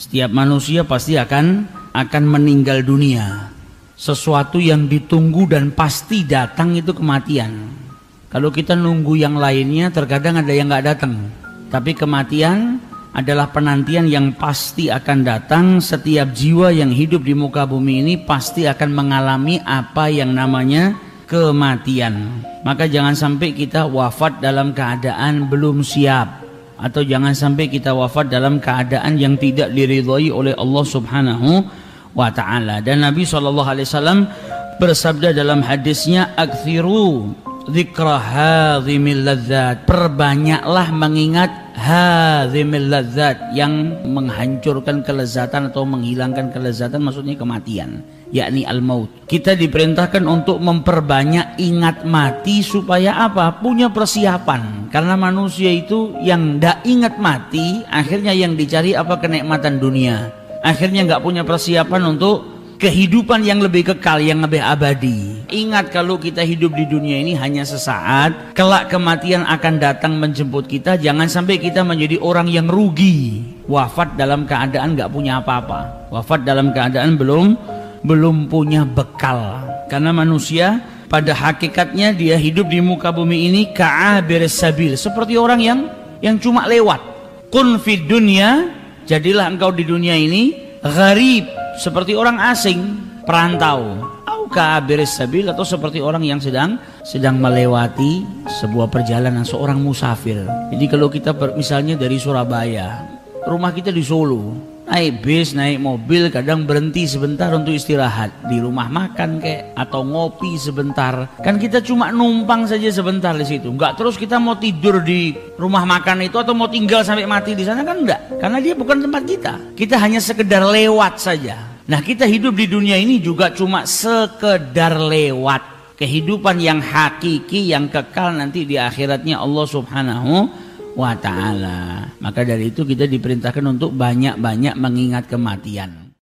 Setiap manusia pasti akan meninggal dunia. Sesuatu yang ditunggu dan pasti datang itu kematian. Kalau kita nunggu yang lainnya terkadang ada yang nggak datang. Tapi kematian adalah penantian yang pasti akan datang. Setiap jiwa yang hidup di muka bumi ini pasti akan mengalami apa yang namanya kematian. Maka jangan sampai kita wafat dalam keadaan belum siap, atau jangan sampai kita wafat dalam keadaan yang tidak diridhai oleh Allah Subhanahu wa ta'ala. Dan Nabi SAW bersabda dalam hadisnya, akthiru dzikra hadzimil ladzat, perbanyaklah mengingat hadzimil ladzat, yang menghancurkan kelezatan atau menghilangkan kelezatan, maksudnya kematian, yakni al-maut. Kita diperintahkan untuk memperbanyak ingat mati supaya apa? Punya persiapan. Karena manusia itu yang tidak ingat mati, akhirnya yang dicari apa? Kenikmatan dunia. Akhirnya nggak punya persiapan untuk kehidupan yang lebih kekal, yang lebih abadi. Ingat, kalau kita hidup di dunia ini hanya sesaat, kelak kematian akan datang menjemput kita. Jangan sampai kita menjadi orang yang rugi, wafat dalam keadaan nggak punya apa-apa, wafat dalam keadaan belum punya bekal. Karena manusia pada hakikatnya dia hidup di muka bumi ini ka'abir sabil, seperti orang yang cuma lewat. Kun fid dunya, jadilah engkau di dunia ini gharib, seperti orang asing, perantau. Au ka'abir sabil, atau seperti orang yang sedang melewati sebuah perjalanan, seorang musafir. Jadi kalau kita misalnya dari Surabaya, rumah kita di Solo, naik bis, naik mobil, kadang berhenti sebentar untuk istirahat di rumah makan kayak, atau ngopi sebentar. Kan kita cuma numpang saja sebentar di situ. Enggak terus kita mau tidur di rumah makan itu atau mau tinggal sampai mati di sana, kan enggak. Karena dia bukan tempat kita. Kita hanya sekedar lewat saja. Nah, kita hidup di dunia ini juga cuma sekedar lewat. Kehidupan yang hakiki, yang kekal nanti di akhiratnya Allah Subhanahu wa ta'ala. Maka dari itu kita diperintahkan untuk banyak-banyak mengingat kematian.